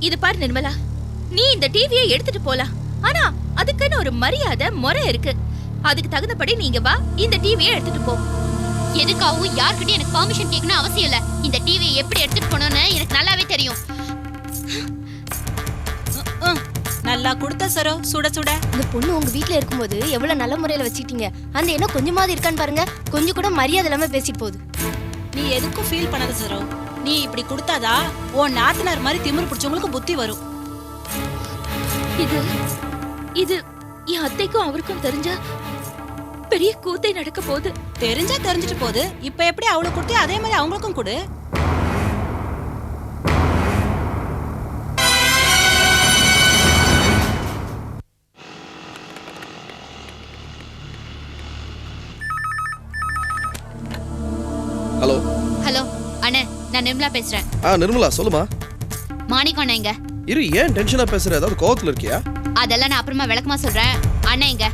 இது பாரு நிர்மலா, நீ இந்த டிவியை எடுத்துட்டு போலாம். ஆனா அதுக்குன்னு ஒரு மரியாதை முறை இருக்கு. அதுக்கு தகுந்தபடி நீங்க வா, இந்த டிவியை எடுத்துட்டு போ. எதுக்காகவும் யார்கிட்டயும் எனக்கு பெர்மிஷன் கேட்கணும் அவசியம் இல்ல. இந்த டிவியை எப்படி எடுத்துட்டு போகணும்னு எனக்கு நல்லாவே தெரியும். நல்லா கொடுத்த சரோ, சுட சுட. இந்த பொண்ணு உங்க வீட்ல இருக்கும்போது எவ்வளவு நல்ல முறையில வச்சிட்டீங்க. அந்த என்ன கொஞ்சமாவது இருக்கான்னு பாருங்க. கொஞ்சம் கூட மரியாதை இல்லாம பேசிட்டு போகுது. நீ எதுக்கும் ஃபீல் பண்ணாத சரோ. நீ இப்படி கொடுத்தாதா உன் நாத்தனார் மாதிரி திமிரு பிடிச்சவங்களுக்கு புத்தி வரும். இது இது என் அத்தைக்கும் அவருக்கும் தெரிஞ்சா பெரிய கூத்தை நடக்க போகுது. தெரிஞ்சா தெரிஞ்சிட்டு போகுது. இப்ப எப்படி அவளுக்கு கொடுத்தே அதே மாதிரி அவங்களுக்கும் கொடு. ஹலோ ஹலோ அண்ணே, நான் நிர்மலா பேசுறேன். நிர்மலா சொல்லுமா. மாணிக்கம் எங்க? இரு, ஏன் டென்ஷனா பேசுற? ஏதாவது கோவத்துல இருக்கியா? அதெல்லாம் நான் அப்புறமா விளக்கமா சொல்றேன். அண்ணா எங்க?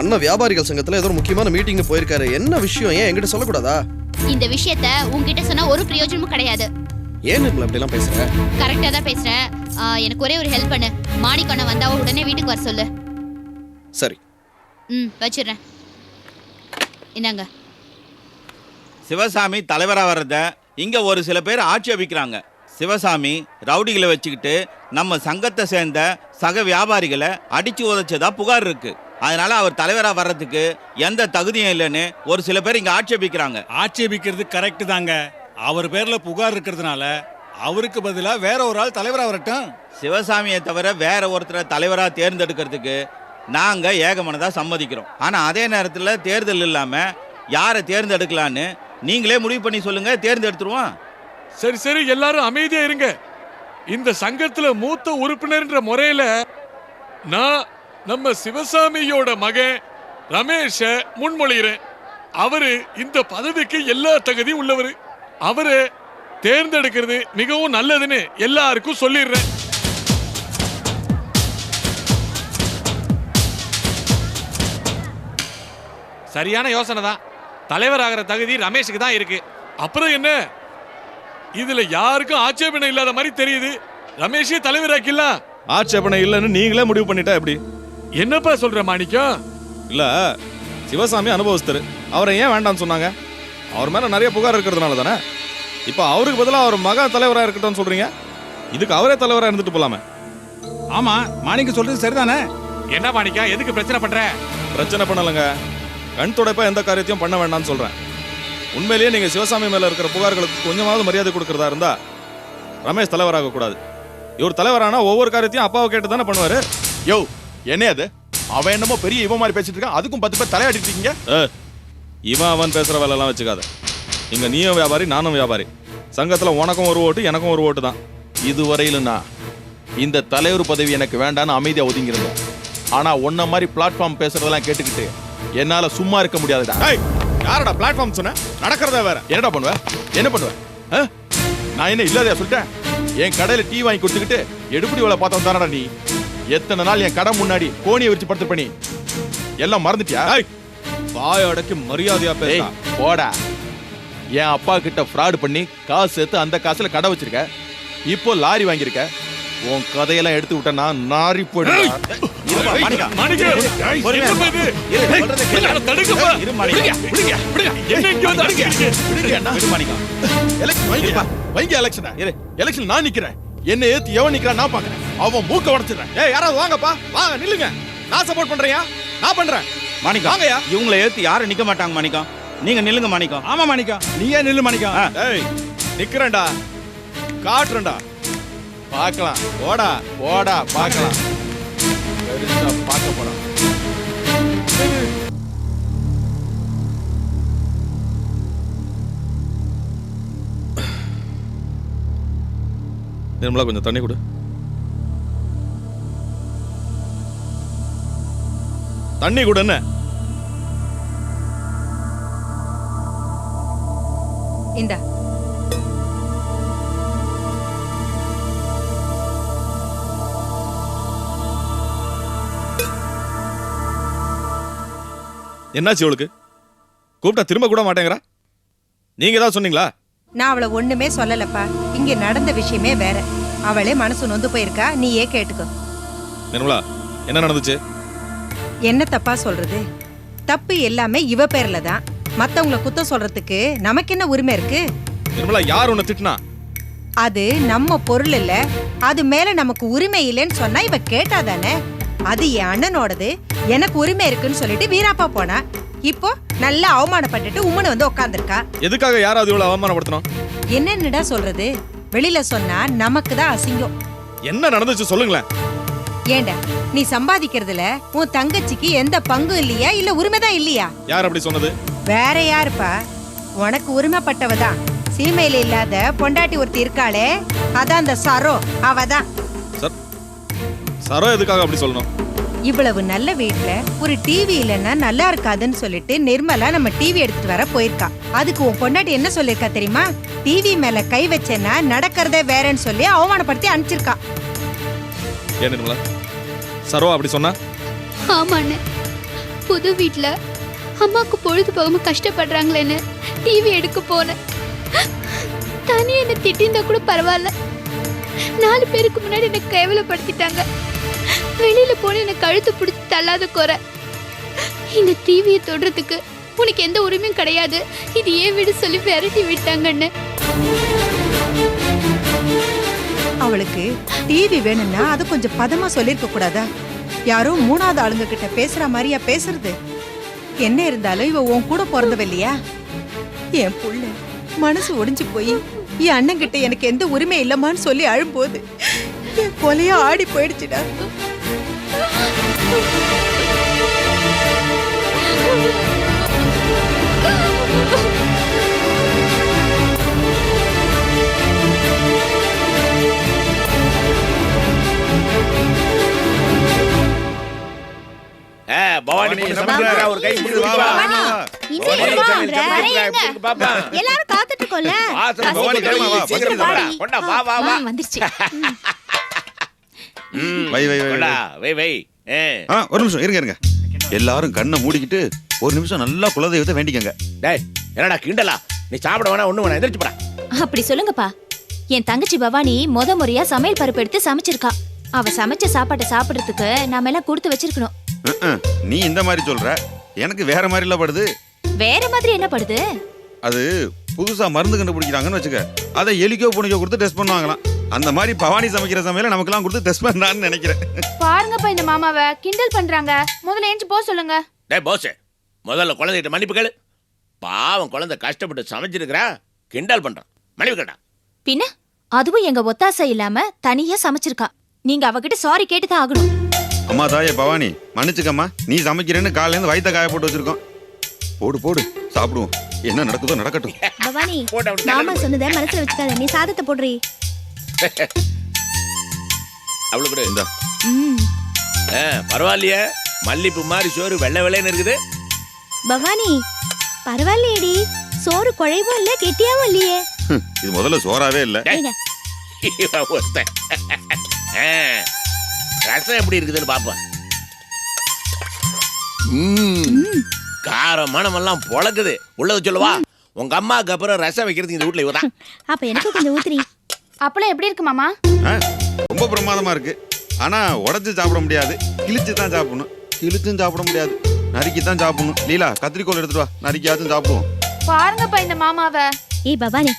அண்ணா வியாபாரிகள் சங்கத்துல ஏதோ முக்கியமான மீட்டிங் போயிருக்காரு. என்ன விஷயம்? ஏன் என்கிட்ட சொல்லக்கூடாதா? இந்த விஷயத்த உன்கிட்ட சொன்னா ஒரு பிரயோஜனமும் கிடையாது. ஏன் நிர்மலா இப்படி எல்லாம் பேசுற? கரெக்டா தான் பேசுறேன். எனக்கு ஒரே ஒரு ஹெல்ப் பண்ணு. மாணிக்கம் வந்தா உடனே வீட்டுக்கு வர சொல்லு. சரி. வச்சிடுறேன். இந்தாங்க. சிவசாமி தலைவராக வர்றத இங்கே ஒரு சில பேர் ஆட்சேபிக்கிறாங்க. சிவசாமி ரவுடிகளை வச்சுக்கிட்டு நம்ம சங்கத்தை சேர்ந்த சக வியாபாரிகளை அடித்து உதைச்சதா புகார் இருக்கு. அதனால அவர் தலைவராக வர்றதுக்கு எந்த தகுதியும் இல்லைன்னு ஒரு சில பேர் இங்கே ஆட்சேபிக்கிறாங்க. ஆட்சேபிக்கிறது கரெக்டு தாங்க. அவர் பேரில் புகார் இருக்கிறதுனால அவருக்கு பதிலாக வேற ஒரு ஆள் தலைவராக வரட்டும். சிவசாமியை தவிர வேற ஒருத்தரை தலைவராக தேர்ந்தெடுக்கிறதுக்கு நாங்கள் ஏகமனதாக சம்மதிக்கிறோம். ஆனால் அதே நேரத்தில் தேர்தல் இல்லாமல் யாரை தேர்ந்தெடுக்கலான்னு நீங்களே முடிவு பண்ணி சொல்லுங்க, தேர்ந்தெடுத்துருவோம். சரி சரி, எல்லாரும் அமைதியா இருங்க. இந்த சங்கத்துல மூத்த உறுப்பினர்ன்ற முறையில நான் நம்ம சிவசாமியோட மகன் ரமேஷ முன்மொழிகிறேன். அவரு இந்த பதவிக்கு எல்லா தகுதியும் உள்ளவரு. அவரு தேர்ந்தெடுக்கிறது மிகவும் நல்லதுன்னு எல்லாருக்கும் சொல்லிடுறேன். சரியான யோசனை தான். தலைவராகிற தகுதி ரமேஷுக்கு தான் இருக்கு. அப்புறம் என்ன, இதுல யாருக்கும் ஆட்சேபனை இல்லாத மாதிரி தெரியுது. ரமேஷே தலைவராக்கிடலாம். ஆட்சேபனை இல்லைன்னு நீங்களே முடிவு பண்ணிட்டா எப்படி? என்னப்பா சொல்ற மாணிக்கம்? இல்ல, சிவசாமி அனுபவஸ்தரு. அவரை ஏன் வேண்டாம்னு சொன்னாங்க? அவர் மேல நிறைய புகார் இருக்கிறதுனால தானே. இப்ப அவருக்கு பதிலாக அவர் மகன் தலைவராக இருக்கட்டும் சொல்றீங்க. இதுக்கு அவரே தலைவராக இருந்துட்டு போலாமே. ஆமா, மாணிக்க சொல்றது சரிதானே. என்ன மாணிக்கம், எதுக்கு பிரச்சனை பண்ற? பிரச்சனை பண்ணலங்க. கண் துடைப்பா எந்த காரியத்தையும் பண்ண வேண்டாம்னு சொல்றேன். உண்மையிலேயே நீங்க சிவசாமி மேல இருக்கிற புகார்களுக்கு கொஞ்சமாவது மரியாதை கொடுக்கறதா இருந்தா ரமேஷ் தலைவராக கூடாது. இவர் தலைவரானா ஒவ்வொரு காரியத்தையும் அப்பாவை கேட்டு தானே பண்ணுவாரு. யோ, என்ன அது? அவன் என்னமோ பெரிய இவன் மாதிரி பேசிட்டு இருக்கான். அதுக்கும் 10 பேர் தலையாடிட்டு இருக்கீங்க. இவன் அவன் பேசுற வேலை எல்லாம் வச்சுக்காத. இங்க நீயும் வியாபாரி, நானும் வியாபாரி. சங்கத்துல உனக்கும் ஒரு ஓட்டு, எனக்கும் ஒரு ஓட்டு தான். இதுவரையிலும் நான் இந்த தலைவர் பதவி எனக்கு வேண்டான்னு அமைதியா ஒதுங்கிருந்தேன். ஆனா உன்ன மாதிரி பிளாட்ஃபார்ம் பேசுறதெல்லாம் கேட்டுக்கிட்டு என்னால சும்மா இருக்க முடியாதுடா. யாரடா பிளாட்ஃபார்ம் சொன்ன? நடக்கிறதா வேற. என்னடா பண்ணுவ? என்ன பண்ணுவ? நான் என்ன இல்லாதையா சொல்லிட்டேன்? என் கடையில டீ வாங்கி கொடுத்துக்கிட்டு எடுப்படி வேலை பார்த்தவன் தானடா நீ. எத்தனை நாள் என் கடை முன்னாடி கோணியை விரிச்சு படுத்து பண்ணி எல்லாம் மறந்துட்டியா? வாய் அடக்கி மரியாதையா பேச. போடா. என் அப்பா கிட்ட ஃப்ராட் பண்ணி காசு சேர்த்து அந்த காசுல கடை வச்சிருக்க. இப்போ லாரி வாங்கியிருக்க. உன் கதையெல்லாம் எடுத்து விட்டா நாரி போயிடு. எலெக்ஷன் நான் நிக்கிறேன். என்ன ஏத்து எவன் நிக்கிறான் நான் பாக்குறேன். அவன் மூக்க உடைச்சிடுறேன். யாராவது வாங்கப்பா, வாங்க நில்லுங்க. நான் சப்போர்ட் பண்றேன். நான் பண்றேன். மாணிக்கம் வாங்கயா. இவங்களை ஏத்து யாரும் நிக்க மாட்டாங்க மாணிக்கம். நீங்க நில்லுங்க மாணிக்கம். ஆமா மாணிக்கம், நீயே நில்லு மாணிக்கம். நிக்கிறேன்டா, காட்டுறேன்டா. பார்க்கலாம். போடா போடா பார்க்கலாம். பார்க்க போறோம். நிர்மலா, கொஞ்சம் தண்ணி கொடு. தண்ணி கொடு. என்ன இந்தா. என்னாச்சு அவளுக்கு? கூப்பிட்டா திரும்ப கூட மாட்டேங்கிறா. நீங்க ஏதாவது சொன்னீங்களா? நான் அவளை ஒண்ணுமே சொல்லலப்பா. இங்க நடந்த விஷயமே வேற. அவளே மனசு நொந்து போயிருக்கா, நீயே கேட்டுக்கோ. நிர்மலா என்ன நடந்துச்சு? என்ன தப்பா சொல்றது? தப்பு எல்லாமே இவ பேர்ல தான். மத்தவங்கள குத்தம் சொல்றதுக்கு நமக்கு என்ன உரிமை இருக்கு? நிர்மலா யார் உன்னை திட்டினா? அது நம்ம பொருள் இல்ல, அது மேல நமக்கு உரிமை இல்லைன்னு சொன்னா இவ கேட்டாதானே. அது என் அண்ணனோடது, எனக்கு உரிமை இருக்குன்னு சொல்லிட்டு வீராப்பா போனா. இப்போ நல்லா அவமானப்பட்டுட்டு உம்மனு வந்து உட்காந்துருக்கா. எதுக்காக யாராவது இவ்வளவு அவமானப்படுத்தணும்? என்னன்னுடா சொல்றது? வெளியில சொன்னா நமக்கு தான் அசிங்கம். என்ன நடந்துச்சு சொல்லுங்களேன். ஏண்டா நீ சம்பாதிக்கிறதுல உன் தங்கச்சிக்கு எந்த பங்கும் இல்லையா, இல்ல உரிமைதான் இல்லையா? யார் அப்படி சொன்னது? வேற யாருப்பா? உனக்கு உரிமைப்பட்டவதான். சீமையில இல்லாத பொண்டாட்டி ஒருத்தி இருக்காளே, அதான் அந்த சரோ, அவதான். சரோ எதுக்காக அப்படி சொல்லணும்? இவ்வளவு நல்ல வீட்ல ஒரு டிவி இல்லைன்னா நல்லா இருக்காதுன்னு சொல்லிட்டு நிர்மலா நம்ம டிவி எடுத்துட்டு வர போயிருக்கா. அதுக்கு உன் பொண்டாட்டி என்ன சொல்லிருக்கா தெரியுமா? டிவி மேல கை வச்சேன்னா நடக்கிறதே வேறன்னு சொல்லி அவமானப்படுத்தி அனுப்பிச்சிருக்கா. ஏன் நிர்மலா சரோ அப்படி சொன்னா? ஆமாண்ணே, புது வீட்ல அம்மாக்கு பொழுது போகாம கஷ்டப்படுறாங்களேன்னு டிவி எடுக்க போனேன். தனியா என்ன திட்டிருந்தா கூட பரவாயில்ல, 4 பேருக்கு முன்னாடி என்ன கேவலப்படுத்திட்டாங்க. வெளியில போன என்ன கழுத்து பிடிச்சி தள்ளாத குறை. இந்த டிவியை தொடுறதுக்கு உனக்கு எந்த உரிமையும் கிடையாது, இது ஏன் வீடு சொல்லி விரட்டி விட்டாங்கன்னு. அவளுக்கு டிவி வேணும்னா அது கொஞ்சம் பதமா சொல்லிருக்க கூடாதா? யாரோ 3வது ஆளுங்க கிட்ட பேசுற மாதிரியா பேசுறது? என்ன இருந்தாலும் இவ உன் கூட பிறந்தவ இல்லையா? என் புள்ள மனசு ஒடிஞ்சு போய் என் அண்ணன் கிட்ட எனக்கு எந்த உரிமை இல்லமான்னு சொல்லி அழும்போது என் கொலையா ஆடி போயிடுச்சுடா. எல்லாரும் காத்துட்டு இருக்கோம்ல. வந்துருச்சு. ஒரு நிமிஷம் இருங்க. எல்லாரும் கண்ணை மூடிக்கிட்டு ஒரு நிமிஷம் நல்லா குலதெய்வத்தை வேண்டிக்கங்க. என்னடா கிண்டலா? நீ சாப்பிட வேணா, ஒண்ணு வேணா, எந்திரிச்சு போடா. அப்படி சொல்லுங்கப்பா. என் தங்கச்சி பவானி முறையா சமையல் பருப்பு எடுத்து சமைச்சிருக்கா. அவ சமைச்ச சாப்பாட்டை சாப்பிடுறதுக்கு நாம எல்லாம் கொடுத்து வச்சிருக்கணும். நீ இந்த மாதிரி சொல்ற, எனக்கு வேற மாதிரி எல்லாம் படுது. வேற மாதிரி என்ன படுது? அது புதுசா மருந்து கண்டுபிடிக்கிறாங்கன்னு வச்சுக்க, அதை எலிக்கோ பூனைக்கோ கொடுத்து டெஸ்ட் பண்ணுவாங்களாம். அந்த மாதிரி பவானி சமைக்கிற சமையல நமக்கெல்லாம் கொடுத்து டெஸ்ட் பண்ணான்னு நினைக்கிறேன். பாருங்கப்பா இந்த மாமாவை கிண்டல் பண்றாங்க. முதல்ல ஏஞ்சி போ சொல்லுங்க. டேய் போஸ், முதல்ல குழந்தைகிட்ட மன்னிப்பு கேளு. பாவம் குழந்தை கஷ்டப்பட்டு சமைச்சிருக்கிறா, கிண்டல் பண்றான். மன்னிப்பு கேட்டா பின்ன அதுவும் எங்க ஒத்தாசை இல்லாம தனியா சமைச்சிருக்கா. நீங்க அவகிட்ட சாரி கேட்டுதான் ஆகணும். அம்மா தாயே பவானி மன்னிச்சுக்கம்மா, நீ சமைக்கிறேன்னு காலையில இருந்து வயித்த காய போட்டு வச்சிருக்கோம். போடு போடு சாப்பிடுவோம், என்ன நடக்குதோ நடக்கட்டும். பவானி மாமா சொன்னதை மனசுல வச்சுக்காத, நீ சாதத்தை போடுறீ. அவளுக்கு இந்த பரவாயில்லையே, மல்லிப்பூ மாதிரி சோறு வெள்ளை வெள்ளைன்னு இருக்குது. பவானி பரவாயில்லையேடி, சோறு குழைவும் இல்ல கெட்டியாவும் இல்லையே. இது முதல்ல சோறாவே இல்ல. ரசம் எப்படி இருக்குதுன்னு பாப்பா. கார மனமெல்லாம் பொழக்குது. உள்ளது சொல்லவா? உங்க அம்மாவுக்கு அப்புறம் ரசம் வைக்கிறது இந்த வீட்டுல இவதான். அப்ப எனக்கு கொஞ்சம் ஊத்துறீ. அப்பளம் எப்படி இருக்கு மாமா? ரொம்ப பிரமாதமா இருக்கு. ஆனா உடைச்சு சாப்பிட முடியாது, கிழிச்சு தான் சாப்பிடணும். கிழிச்சும் சாப்பிட முடியாது, நறுக்கி தான் சாப்பிடணும். லீலா கத்திரிக்கோல் எடுத்துட்டு வா, நறுக்கியாச்சும் சாப்பிடுவோம். பாருங்கப்பா இந்த மாமாவை. ஏய் பவானி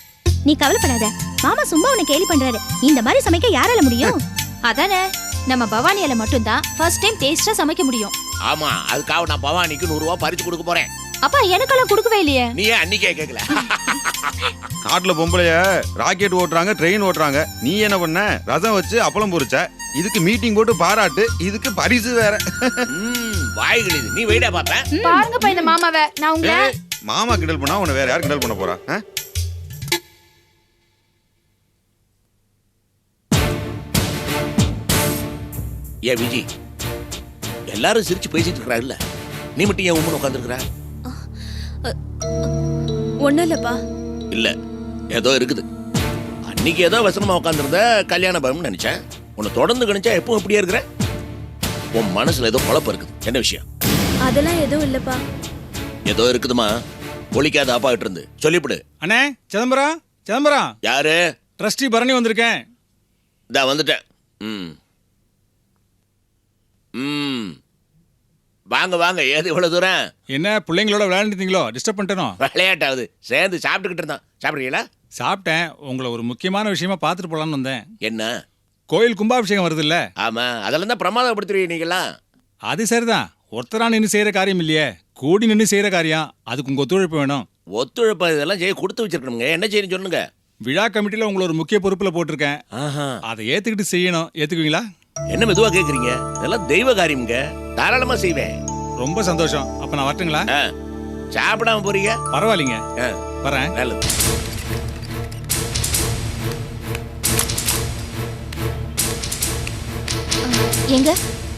நீ கவலைப்படாத, மாமா சும்மா உன்னை கேலி பண்றாரு. இந்த மாதிரி சமைக்க யாரால முடியும்? அதானே, நம்ம பவானியால மட்டும்தான் ஃபர்ஸ்ட் டைம் டேஸ்டா சமைக்க முடியும். ஆமா, அதுக்காக நான் பவானிக்கு 100 ரூபாய் பறிச்சு கொடுக்க போறேன். அப்பா எனக்கெல்லாம் கொடுக்கவே இல்லையே. நீ ஏன் அன்னைக்கே கேட்கல? நாட்டுல பொம்பளைய ராக்கெட் ஓட்டுறாங்க, ட்ரெயின் ஓட்டுறாங்க. நீ என்ன பண்ண? ரசம் வச்சு அப்பளம் பொரிச்ச. இதுக்கு மீட்டிங் போட்டு பாராட்டு, இதுக்கு பரிசு வேற. வாய்கள் இது, நீ வெயிடா பாப்பேன். பாருங்கப்பா இந்த மாமாவை. நான் உங்களை மாமா கிண்டல் பண்ணா உன்னை வேற யார் கிண்டல் பண்ண போறா? ஏ விஜி, எல்லாரும் சிரிச்சு பேசிட்டு இருக்கிறாருல்ல, நீ மட்டும் ஏன் உம்முன்னு உட்காந்துருக்கிற? ஒண்ணும் இல்லப்பா. இல்ல ஏதோ இருக்குது. அன்னைக்கு ஏதோ வசனமா உட்காந்துருந்த கல்யாண பயம்னு நினைச்சேன். உன்னை தொடர்ந்து கணிச்சா எப்பவும் இப்படியே இருக்கிற. உன் மனசுல ஏதோ குழப்பம் இருக்குது. என்ன விஷயம்? அதெல்லாம் எதுவும் இல்லப்பா. ஏதோ இருக்குதுமா, ஒழிக்காத அப்பாகிட்ட இருந்து சொல்லிவிடு. அண்ணே சிதம்பரம். யாரு? ட்ரஸ்டி பரணி வந்திருக்கேன். இதா வந்துட்டேன். ம் ம் வாங்க வாங்க. ஏது இவ்வளோ தூரம்? என்ன பிள்ளைங்களோட விளையாண்டுட்டீங்களோ? டிஸ்டர்ப் பண்ணிட்டனோ? விளையாட்டாவது சேர்ந்து சாப்பிட்டுக்கிட்டு இருந்தான். சாப்பிட்றீங்களா? சாப்பிட்டேன். உங்களை ஒரு முக்கியமான விஷயமா பார்த்துட்டு போலான்னு வந்தேன். என்ன? கோயில் கும்பாபிஷேகம் வருது இல்ல? ஆமா, அதெல்லாம் தான் பிரமாதப்படுத்துறீங்க நீங்களாம். அது சரிதான். ஒருத்தரா நின்று செய்யற காரியம் இல்லையே, கூடி நின்று செய்யற காரியம். அதுக்கு உங்க ஒத்துழைப்பு வேணும். ஒத்துழைப்பு இதெல்லாம் செய்ய கொடுத்து வச்சிருக்கணுங்க. என்ன செய்யணும் சொல்லுங்க. விழா கமிட்டியில உங்களை ஒரு முக்கிய பொறுப்புல போட்டிருக்கேன். அதை ஏத்துக்கிட்டு செய்யணும். ஏத்துக்குவீங்களா? என்ன மெதுவா கேக்குறீங்க? இதெல்லாம் தெய்வ காரியம்ங்க. தாராளமா செய்வேன். ரொம்ப சந்தோஷம். அப்ப நான் வரட்டுங்களா? சாப்பிடாம போறீங்க? பரவாயில்லைங்க, வரேன். நல்லது. எங்க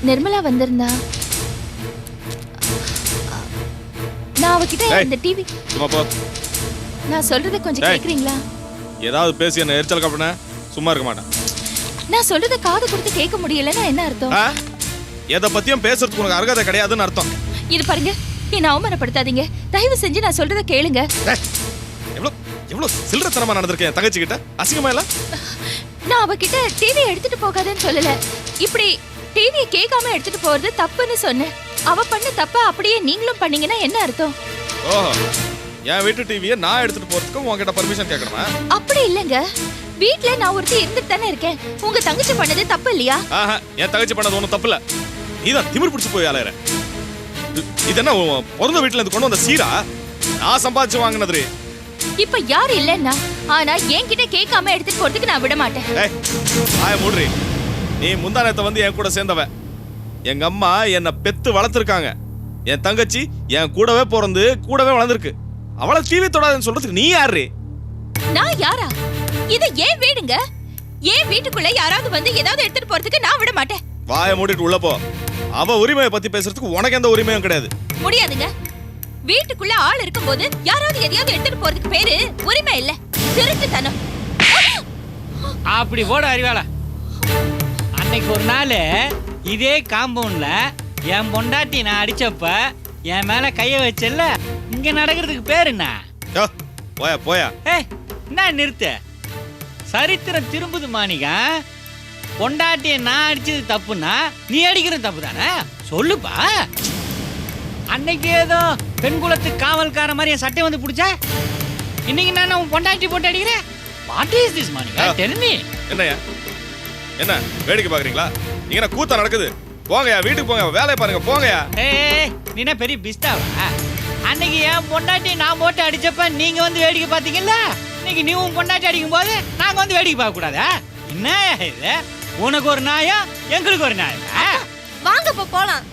நிர்மலா வந்திருந்தா? நான் அவகிட்ட இந்த டிவி சும்மா போ. நான் சொல்றத கொஞ்சம் கேக்குறீங்களா? ஏதாவது பேசி என்ன எரிச்சல் காப்பின சும்மா இருக்க மாட்டேன். நான் சொல்றத காது கொடுத்து கேட்க முடியலன்னா என்ன அர்த்தம்? எதை பத்தியும் பேசுறதுக்கு உனக்கு அருகதை கிடையாதுன்னு அர்த்தம். இது பாருங்க, என்ன அவமானப்படுத்தாதீங்க. தயவு செஞ்சு நான் சொல்றத கேளுங்க. எவ்வளவு சில்லறத்தனமா நடந்திருக்கேன் தங்கச்சி கிட்ட. அசிங்கமா இல்ல? நான் அவகிட்ட டிவி எடுத்துட்டு போகாதேன்னு சொல்லல. இப்படி டிவியை கேட்காம எடுத்துட்டு போறது தப்புன்னு சொன்னேன். அவ பண்ண தப்ப அப்படியே நீங்களும் பண்ணீங்கன்னா என்ன அர்த்தம்? ஓஹோ, என் வீட்டு டிவியை நான் எடுத்துட்டு போறதுக்கு உங்ககிட்ட பர்மிஷன் கேட்கணுமா? அப்படி இல்லங்க. வீட்ல நான் ஒருத்தி இருந்துட்டு தானே இருக்கேன். உங்க தங்கச்சி பண்ணது தப்பு இல்லையா? என் தங்கச்சி பண்ணது ஒண்ணும் தப்பு இல்ல. நீதான் திமிரு பிடிச்சு போய் அலையற. இது என்ன பிறந்த வீட்டுல இருந்து கொண்டு வந்த சீரா? நான் சம்பாதிச்சு வாங்கினது. இப்ப யாரு இல்லன்னா, ஆனா என்கிட்ட கேட்காம எடுத்துட்டு போறதுக்கு நான் விட மாட்டேன். ஆய மூடுறி. நீ முந்தானத்தை வந்து என் கூட சேர்ந்தவ. எங்க அம்மா என்ன பெத்து வளர்த்துருக்காங்க. என் தங்கச்சி என் கூடவே பிறந்து கூடவே வளர்ந்துருக்கு. அவளை டிவி தொடாதுன்னு சொல்றதுக்கு நீ யாரு? நான் யாரா? இது ஏன் வீடுங்க. ஏன் வீட்டுக்குள்ள யாராவது வந்து ஏதாவது எடுத்துட்டு போறதுக்கு நான் விட மாட்டேன். வாயை மூடிட்டு உள்ள போ. அவ உரிமையை பத்தி பேசுறதுக்கு உனக்கு எந்த உரிமையும் கிடையாது. முடியாதுங்க. வீட்டுக்குள்ள ஆள் இருக்கும்போது யாராவது எதையாவது எடுத்துட்டு போறதுக்கு பேரு உரிமை இல்ல, திருட்டுத்தனம். அப்படி போட அறிவாளா. அன்னைக்கு ஒரு நாள் இதே காம்பவுண்ட்ல என் பொண்டாட்டி நான் அடிச்சப்ப என் மேல கைய வச்சல. இங்க நடக்கிறதுக்கு பேர் என்ன? போயா போயா. என்ன நிறுத்த? சரித்திரம் திரும்புது மாணிகா. பொண்டாட்டிய நான் அடிச்சது தப்புன்னா நீ அடிக்கிறது தப்பு தானே? சொல்லுப்பா. அன்னைக்கு ஏதோ பெண் குலத்து காவல்கார மாதிரி என் சட்டை வந்து பிடிச்சா, இன்னைக்கு நான் உன் பொண்டாட்டி போட்டு அடிக்கிறேன். What is this Manika? Tell me. என்னையா என்ன வேடிக்கை பாக்குறீங்களா? நீங்க என்ன கூத்தா நடக்குது? போங்கயா, வீட்டுக்கு போங்க, வேலையை பாருங்க, போங்கயா. நீ என்ன பெரிய பிஸ்தாவா? அன்னைக்கு என் பொண்டாட்டி நான் போட்டு அடிச்சப்ப நீங்க வந்து வேடிக்கை பாத்தீங்கல்ல. இன்னைக்கு நீ உன் பொண்டாட்டி அடிக்கும் போது நாங்க வந்து வேடிக்கை பார்க்க கூடாதா? என்ன இது? உனக்கு ஒரு நாயம், எங்களுக்கு ஒரு நாயம். வாங்க போலாம்.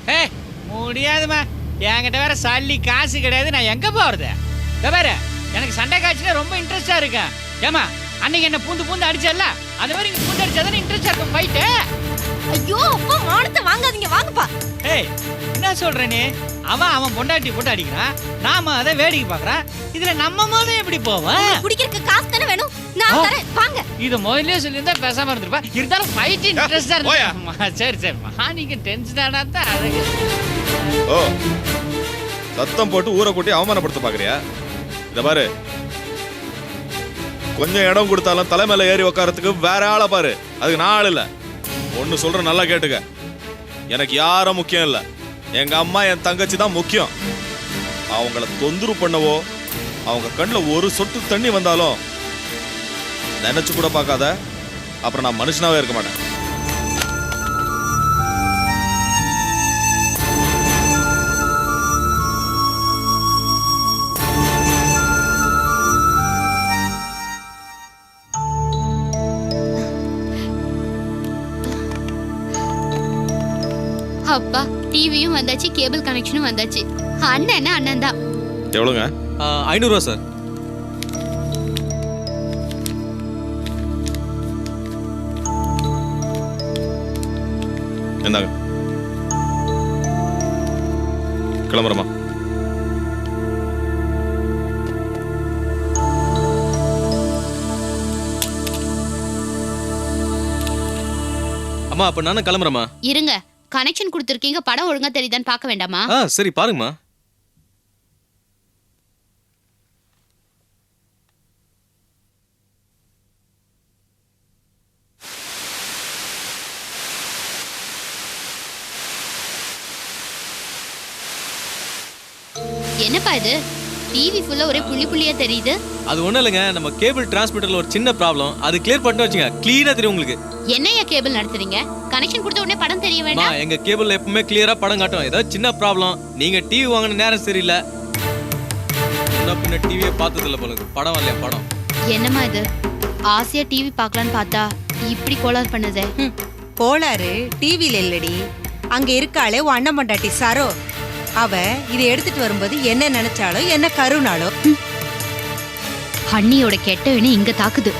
முடியாதுமா. என்கிட்ட வேற சல்லி காசு கிடையாது. நான் எங்க போறது? வேற எனக்கு சண்டை காட்சியில ரொம்ப இன்ட்ரெஸ்டா இருக்கேன். ஏமா அன்னைக்கு என்ன பூந்து பூந்து அடிச்சல, அந்த மாதிரி இங்க பூந்து அடிச்சாதான் இன்ட்ரெஸ்டா இருக்கும் ஃபைட்டு. ஐயோ அப்பா, மானத்தை வாங்காதீங்க, வாங்கப்பா. என்ன சொல்ற நீ? அவன் பொண்டாட்டி போட்டு அடிக்கிறான், நாம அதை வேடிக்கை பாக்குறான். இதுல நம்ம முதல்ல எப்படி போவோம்? குடிக்கிறதுக்கு காசு தானே வேணும், நான் தரேன், வாங்க. இது முதல்ல சொல்லியிருந்தா பேசாம இருந்திருப்பா. இருந்தாலும் ஃபைட் இன்ட்ரெஸ்டா இருக்கு. சரி சரி, நீங்க டென்ஷன் ஆனா தான் அதுக்கு. ஓ, சத்தம் போட்டு ஊரை கூட்டி அவமானப்படுத்த பாக்குறியா? இத பாரு, கொஞ்சம் இடம் கொடுத்தாலும் தலைமையில ஏறி உட்காரத்துக்கு வேற ஆளை பாரு. அதுக்கு நான் ஆள் இல்ல. ஒன்னு சொல்ற, நல்லா கேட்டுக்க. எனக்கு யாரும் முக்கியம் இல்ல. எங்க அம்மா என் தங்கச்சி தான் முக்கியம். அவங்கள தொந்தரவு பண்ணவோ, அவங்க கண்ணில் ஒரு சொட்டு தண்ணி வந்தாலும் நினைச்சு கூட பார்க்காத. அப்புறம் நான் மனுஷனாவே இருக்க மாட்டேன். அப்பா, டிவியும் வந்தாச்சு, கேபிள் கனெக்ஷனும் வந்தாச்சு. அண்ணன் அண்ணன் தான். எவ்வளோங்க? 500 ரூபா சார். என்னங்க, கிளம்புறமா? அம்மா, அப்ப நானும் கிளம்புறமா? இருங்க, கனெக்ஷன் கொடுத்துருக்கீங்க, படம் ஒழுங்கா தெரியுதான்னு பார்க்க வேண்டாமா? சரி, பாருங்கம்மா. என்னப்பா இது டிவி ஃபுல்லா ஒரே புள்ளி புள்ளியா தெரியுது. அது ஒண்ணும் இல்லைங்க, நம்ம கேபிள் டிரான்ஸ்மிட்டர்ல ஒரு சின்ன ப்ராப்ளம். அது கிளியர் பண்ணிட்டு வச்சுங்க, கிளீனா தெரியும் உங்களுக்கு. என்னையா கேபிள் நடத்துறீங்க? கனெக்ஷன் கொடுத்த உடனே படம் தெரிய வேண்டாம். எங்க கேபிள் எப்பவுமே கிளியரா படம் காட்டும். ஏதாவது சின்ன ப்ராப்ளம். நீங்க டிவி வாங்கின நேரம் சரியில்லை. பின்ன டிவியை பார்த்தது இல்ல போல இருக்கு. படம் வரலையா படம்? என்னம்மா இது ஆசையா டிவி பார்க்கலான்னு பார்த்தா இப்படி கோளாறு பண்ணுதே. கோளாறு டிவில இல்லடி, அங்க இருக்காளே உன் அண்ணன் பொண்டாட்டி சரோ, அவ இதை எடுத்துட்டு வரும்போது என்ன நினைச்சாலோ என்ன கருணாலோ. அண்ணியோட கெட்ட வினை இங்க தாக்குது.